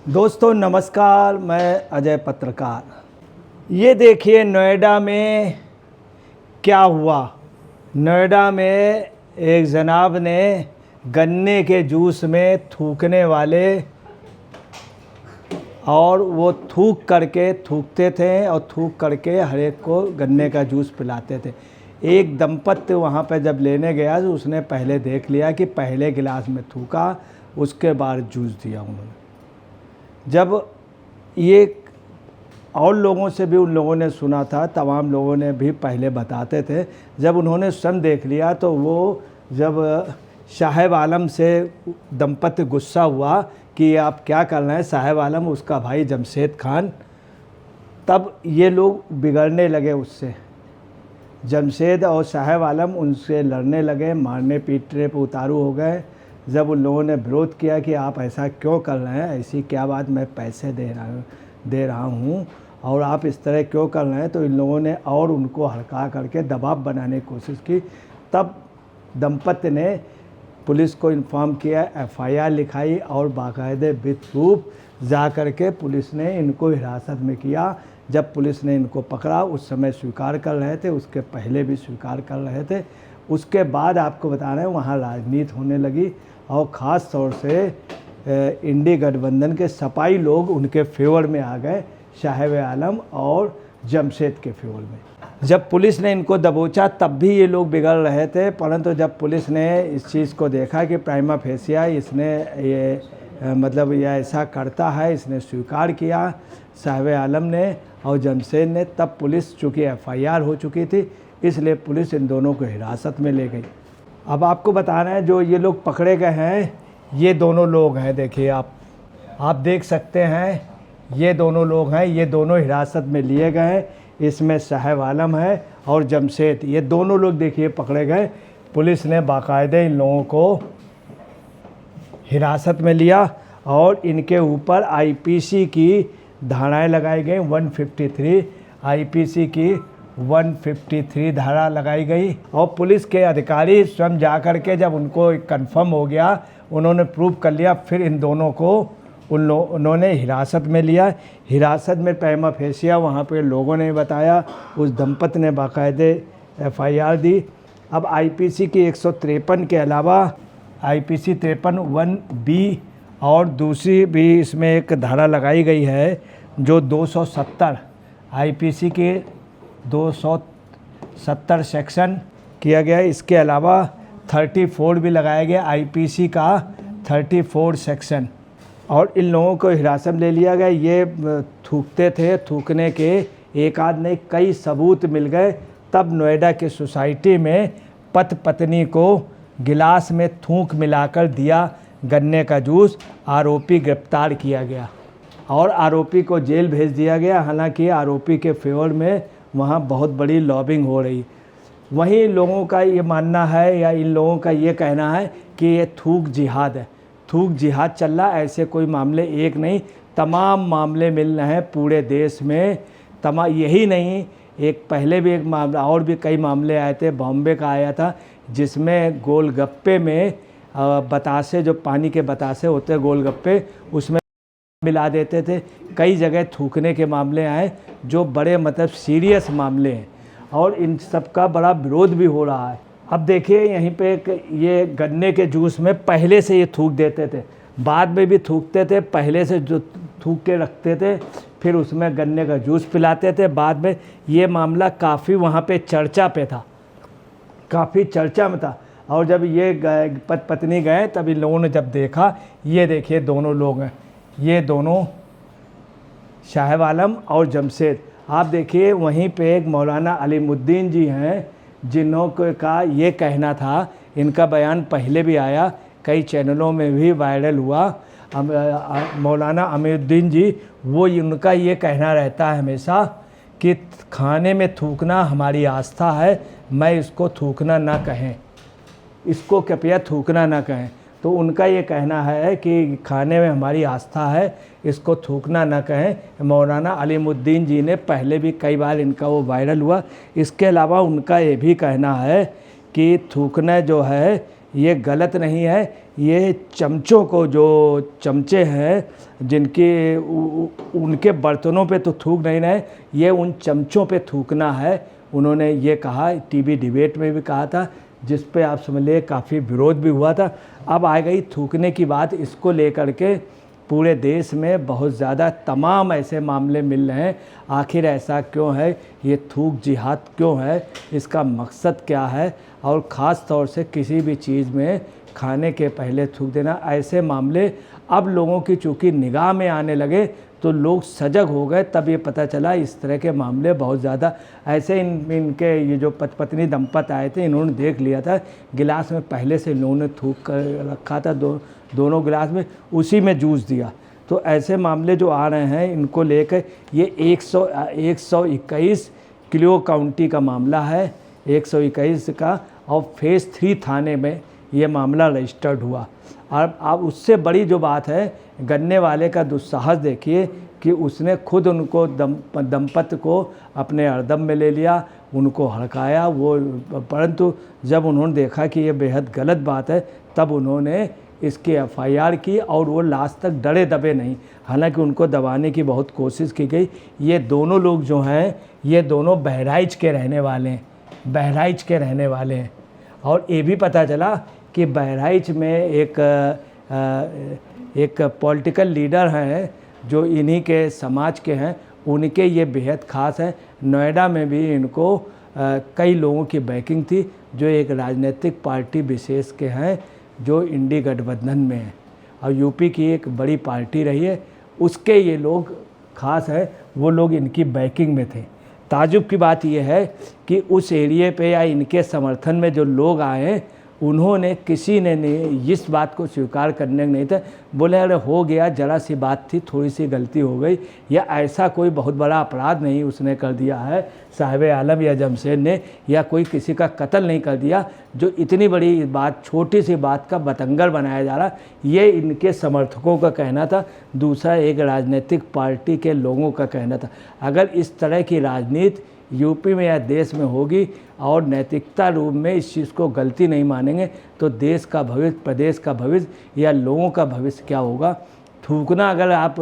दोस्तों नमस्कार, मैं अजय पत्रकार। ये देखिए नोएडा में क्या हुआ। नोएडा में एक जनाब ने गन्ने के जूस में थूकने वाले और वो थूकते थे और थूक करके हर एक को गन्ने का जूस पिलाते थे। एक दंपत्ति वहाँ पे जब लेने गया तो उसने पहले देख लिया कि पहले गिलास में थूका, उसके बाद जूस दिया उन्होंने। जब ये और लोगों से भी उन लोगों ने सुना था, तमाम लोगों ने भी पहले बताते थे। जब उन्होंने स्वयं देख लिया तो वो जब साहेब आलम से दंपत्ति गुस्सा हुआ कि आप क्या कर रहे हैं, साहेब आलम उसका भाई जमशेद खान, तब ये लोग बिगड़ने लगे उससे। जमशेद और साहेब आलम उनसे लड़ने लगे, मारने पीटने पर उतारू हो गए। जब उन लोगों ने विरोध किया कि आप ऐसा क्यों कर रहे हैं, ऐसी क्या बात, मैं पैसे दे रहा हूँ और आप इस तरह क्यों कर रहे हैं, तो इन लोगों ने और उनको हड़का करके दबाव बनाने की कोशिश की। तब दंपत्ति ने पुलिस को इन्फॉर्म किया, एफआईआर लिखाई और बाकायदे विद प्रूफ जा कर के पुलिस ने इनको हिरासत में किया। जब पुलिस ने इनको पकड़ा उस समय स्वीकार कर रहे थे, उसके पहले भी स्वीकार कर रहे थे। उसके बाद आपको बता रहे हैं वहाँ राजनीति होने लगी और ख़ास तौर से इंडी गठबंधन के सपाई लोग उनके फेवर में आ गए, साहेब आलम और जमशेद के फेवर में। जब पुलिस ने इनको दबोचा तब भी ये लोग बिगड़ रहे थे, परंतु जब पुलिस ने इस चीज़ को देखा कि प्राइमा फेसिया इसने ये ऐसा करता है, इसने स्वीकार किया साहेब आलम ने और जमशेद ने, तब पुलिस, चूँकि एफआईआर हो चुकी थी, इसलिए पुलिस इन दोनों को हिरासत में ले गई। अब आपको बता रहे हैं जो ये लोग पकड़े गए हैं, ये दोनों लोग हैं। देखिए आप देख सकते हैं, ये दोनों लोग हैं, ये दोनों हिरासत में लिए गए हैं। इसमें साहेब आलम है और जमशेद, ये दोनों लोग देखिए पकड़े गए। पुलिस ने बाकायदे इन लोगों को हिरासत में लिया और इनके ऊपर आईपीसी की धाराएँ लगाई गई। 153 आईपीसी की 153 धारा लगाई गई और पुलिस के अधिकारी स्वयं जा कर के जब उनको कंफर्म हो गया, उन्होंने प्रूव कर लिया, फिर इन दोनों को उन्होंने हिरासत में लिया। हिरासत में प्राइमा फेसिया वहाँ पे लोगों ने बताया, उस दंपत्ति ने बाकायदे एफआईआर दी। अब आईपीसी की 153 के अलावा आईपीसी 53 1B और दूसरी भी इसमें एक धारा लगाई गई है जो 270 आईपीसी के 270 सेक्शन किया गया है। इसके अलावा 34 भी लगाया गया आईपीसी का 34 सेक्शन, और इन लोगों को हिरासत में ले लिया गया। ये थूकते थे, थूकने के एक आध नहीं कई सबूत मिल गए। तब नोएडा की सोसाइटी में पत्नी को गिलास में थूक मिलाकर दिया गन्ने का जूस, आरोपी गिरफ्तार किया गया और आरोपी को जेल भेज दिया गया। हालांकि आरोपी के फेवर में वहाँ बहुत बड़ी लॉबिंग हो रही। वहीं लोगों का ये मानना है या इन लोगों का ये कहना है कि ये थूक जिहाद है, थूक जिहाद चल रहा। ऐसे कोई मामले एक नहीं, तमाम मामले मिल रहे हैं पूरे देश में। यही नहीं, एक पहले भी एक मामला और भी कई मामले आए थे, बॉम्बे का आया था, जिसमें गोलगप्पे में बतासे, जो पानी के बतासे होते हैं गोलगप्पे, उसमें मिला देते थे। कई जगह थूकने के मामले आए जो बड़े मतलब सीरियस मामले हैं और इन सब का बड़ा विरोध भी हो रहा है। अब देखिए यहीं पे ये गन्ने के जूस में पहले से ये थूक देते थे, बाद में भी थूकते थे, पहले से जो थूक के रखते थे फिर उसमें गन्ने का जूस पिलाते थे बाद में। ये मामला काफ़ी वहाँ पे चर्चा पे था, काफ़ी चर्चा में था। और जब ये पत्नी गए तब इन लोगों ने जब देखा, ये देखिए दोनों लोग हैं, ये दोनों साहेब आलम और जमशेद। आप देखिए वहीं पे एक मौलाना अलीमुद्दीन जी हैं, जिन्हों का ये कहना था, इनका बयान पहले भी आया, कई चैनलों में भी वायरल हुआ। मौलाना अमीरुद्दीन जी, वो उनका ये कहना रहता है हमेशा कि खाने में थूकना हमारी आस्था है, मैं इसको थूकना ना कहें, इसको कृपया थूकना ना कहें। तो उनका ये कहना है कि खाने में हमारी आस्था है, इसको थूकना ना कहें। मौलाना अलीमुद्दीन जी ने पहले भी कई बार इनका वो वायरल हुआ। इसके अलावा उनका ये भी कहना है कि थूकना जो है ये गलत नहीं है। ये चमचों को, जो चमचे हैं जिनके उनके बर्तनों पे तो थूक नहीं रहे, ये उन चमचों पे थूकना है। उन्होंने ये कहा, टीवी डिबेट में भी कहा था, जिस पे आप समझ लिए काफ़ी विरोध भी हुआ था। अब आ गई थूकने की बात। इसको लेकर के पूरे देश में बहुत ज़्यादा तमाम ऐसे मामले मिल रहे हैं। आखिर ऐसा क्यों है? ये थूक जिहाद क्यों है? इसका मकसद क्या है? और ख़ास तौर से किसी भी चीज़ में खाने के पहले थूक देना, ऐसे मामले अब लोगों की चूँकि निगाह में आने लगे तो लोग सजग हो गए। तब ये पता चला इस तरह के मामले बहुत ज़्यादा ऐसे इनके ये जो पत्नी दंपत आए थे, इन्होंने देख लिया था गिलास में पहले से इन्होंने थूक कर रखा था, दोनों गिलास में, उसी में जूस दिया। तो ऐसे मामले जो आ रहे हैं, इनको लेकर ये 121 किलो काउंटी का मामला है, 121 का, और फेज़ 3 थाने में ये मामला रजिस्टर्ड हुआ। और अब उससे बड़ी जो बात है, गन्ने वाले का दुस्साहस देखिए कि उसने खुद उनको दंपत को अपने हरदम में ले लिया, उनको हड़काया वो, परंतु जब उन्होंने देखा कि ये बेहद गलत बात है, तब उन्होंने इसकी FIR की और वो लास्ट तक डरे दबे नहीं। हालांकि उनको दबाने की बहुत कोशिश की गई। ये दोनों लोग जो हैं, ये दोनों बहराइच के रहने वाले हैं, बहराइच के रहने वाले हैं। और ये भी पता चला कि बहराइच में एक पॉलिटिकल लीडर हैं जो इन्हीं के समाज के हैं, उनके ये बेहद ख़ास हैं। नोएडा में भी इनको कई लोगों की बैकिंग थी जो एक राजनीतिक पार्टी विशेष के हैं जो इंडी गठबंधन में है, और यूपी की एक बड़ी पार्टी रही है, उसके ये लोग ख़ास हैं, वो लोग इनकी बैकिंग में थे। ताजुब की बात यह है कि उस एरिए पे या इनके समर्थन में जो लोग आए हैं, उन्होंने किसी ने नहीं इस बात को स्वीकार करने नहीं था। बोले अरे हो गया, ज़रा सी बात थी, थोड़ी सी गलती हो गई, या ऐसा कोई बहुत बड़ा अपराध नहीं उसने कर दिया है साहिब आलम या जमशेद ने, या कोई किसी का कत्ल नहीं कर दिया जो इतनी बड़ी बात, छोटी सी बात का बतंगड़ बनाया जा रहा। ये इनके समर्थकों का कहना था, दूसरा एक राजनीतिक पार्टी के लोगों का कहना था। अगर इस तरह की राजनीति यूपी में या देश में होगी और नैतिकता रूप में इस चीज़ को गलती नहीं मानेंगे, तो देश का भविष्य, प्रदेश का भविष्य या लोगों का भविष्य क्या होगा? थूकना, अगर आप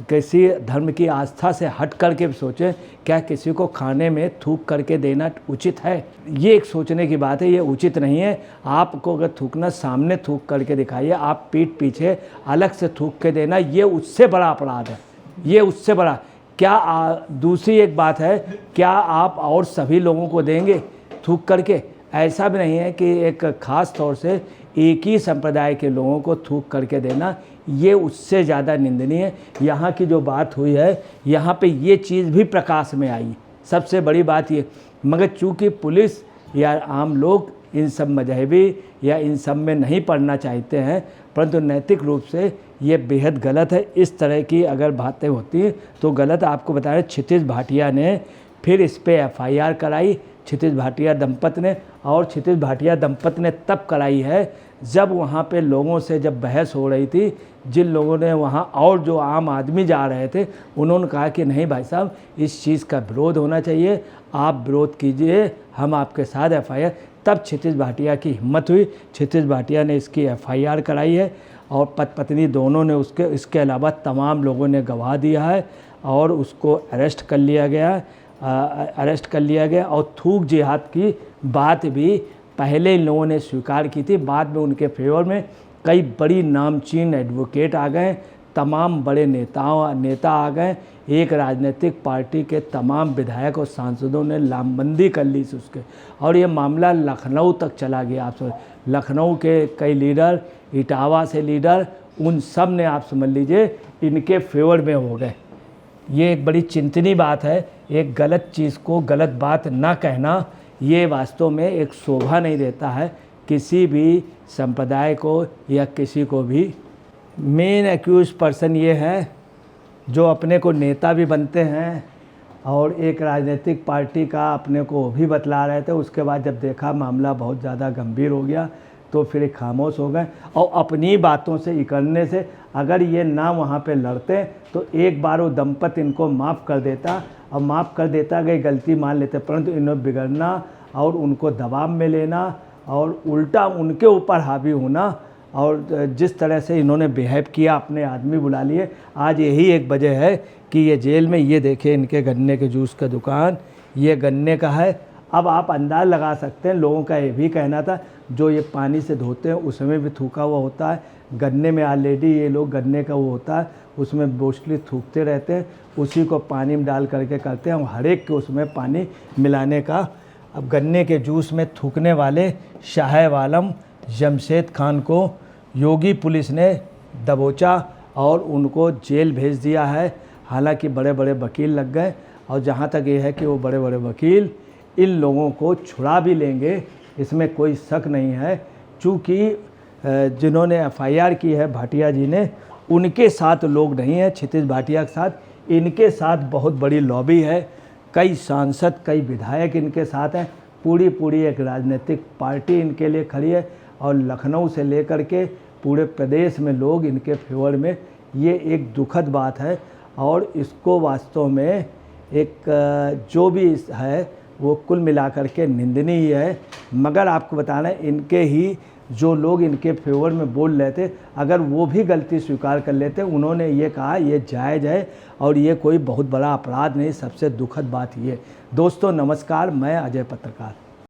किसी धर्म की आस्था से हट करके सोचें, क्या किसी को खाने में थूक करके देना उचित है? ये एक सोचने की बात है, ये उचित नहीं है। आपको अगर थूकना, सामने थूक करके दिखाइए, आप पीठ पीछे अलग से थूक के देना, ये उससे बड़ा अपराध है, ये उससे बड़ा। क्या दूसरी एक बात है, क्या आप और सभी लोगों को देंगे थूक करके? ऐसा भी नहीं है कि एक ख़ास तौर से एक ही संप्रदाय के लोगों को थूक करके देना, ये उससे ज़्यादा निंदनीय है। यहाँ की जो बात हुई है, यहाँ पे ये चीज़ भी प्रकाश में आई, सबसे बड़ी बात ये। मगर चूँकि पुलिस या आम लोग इन सब मजहबी या इन सब में नहीं पढ़ना चाहते हैं, परंतु नैतिक रूप से ये बेहद गलत है। इस तरह की अगर बातें होती हैं तो गलत। आपको बता रहे, क्षितिज भाटिया ने फिर इस पे FIR कराई, क्षितिज भाटिया दंपत ने। और क्षितिज भाटिया दंपत ने तब कराई है जब वहाँ पे लोगों से जब बहस हो रही थी, जिन लोगों ने वहाँ, और जो आम आदमी जा रहे थे, उन्होंने कहा कि नहीं भाई साहब, इस चीज़ का विरोध होना चाहिए, आप विरोध कीजिए, हम आपके साथ FIR। तब क्षितिज भाटिया की हिम्मत हुई, क्षितिज भाटिया ने इसकी FIR कराई है, और पत्नी दोनों ने इसके अलावा तमाम लोगों ने गवाह दिया है, और उसको अरेस्ट कर लिया गया। और थूक जिहाद की बात भी पहले इन लोगों ने स्वीकार की थी, बाद में उनके फेवर में कई बड़ी नामचीन एडवोकेट आ गए, तमाम बड़े नेता आ गए, एक राजनीतिक पार्टी के तमाम विधायक और सांसदों ने लामबंदी कर ली थी उसके, और ये मामला लखनऊ तक चला गया। आप समझ, लखनऊ के कई लीडर, इटावा से लीडर, उन सब ने आप समझ लीजिए इनके फेवर में हो गए। ये एक बड़ी चिंतनीय बात है। एक गलत चीज़ को गलत बात ना कहना, ये वास्तव में एक शोभा नहीं देता है किसी भी संप्रदाय को या किसी को भी। मेन एक्यूज पर्सन ये है जो अपने को नेता भी बनते हैं और एक राजनीतिक पार्टी का अपने को भी बतला रहे थे। उसके बाद जब देखा मामला बहुत ज़्यादा गंभीर हो गया तो फिर खामोश हो गए, और अपनी बातों से इकड़ने से अगर ये ना वहाँ पे लड़ते तो एक बार वो दंपत इनको माफ़ कर देता, और माफ़ कर देता, गई गलती मान लेते, परंतु इन्होंने बिगड़ना और उनको दबाव में लेना और उल्टा उनके ऊपर हावी होना और जिस तरह से इन्होंने बिहेव किया, अपने आदमी बुला लिए। आज यही एक वजह है कि ये जेल में, ये देखिए इनके गन्ने के जूस का दुकान, ये गन्ने का है। अब आप अंदाज़ लगा सकते हैं, लोगों का ये भी कहना था जो ये पानी से धोते हैं उसमें भी थूका हुआ होता है। गन्ने में ऑलरेडी ये लोग गन्ने का वो होता है, उसमें मोस्टली थूकते रहते हैं, उसी को पानी में डाल करके करते हैं और हर एक के उसमें पानी मिलाने का। अब गन्ने के जूस में थूकने वाले शाहब आलम जमशेद खान को योगी पुलिस ने दबोचा और उनको जेल भेज दिया है। हालांकि बड़े बड़े वकील लग गए और जहां तक ये है कि वो बड़े बड़े वकील इन लोगों को छुड़ा भी लेंगे, इसमें कोई शक नहीं है। चूँकि जिन्होंने एफआईआर की है भाटिया जी ने, उनके साथ लोग नहीं हैं क्षितिज भाटिया के साथ, इनके साथ बहुत बड़ी लॉबी है। कई सांसद, कई विधायक इनके साथ हैं, पूरी एक राजनीतिक पार्टी इनके लिए खड़ी है और लखनऊ से लेकर के पूरे प्रदेश में लोग इनके फेवर में। ये एक दुखद बात है और इसको वास्तव में एक जो भी है वो कुल मिलाकर के निंदनीय है। मगर आपको बताना है, इनके ही जो लोग इनके फेवर में बोल रहे थे, अगर वो भी गलती स्वीकार कर लेते, उन्होंने ये कहा ये जायज़ है और ये कोई बहुत बड़ा अपराध नहीं। सबसे दुखद बात ये। दोस्तों नमस्कार, मैं अजय पत्रकार।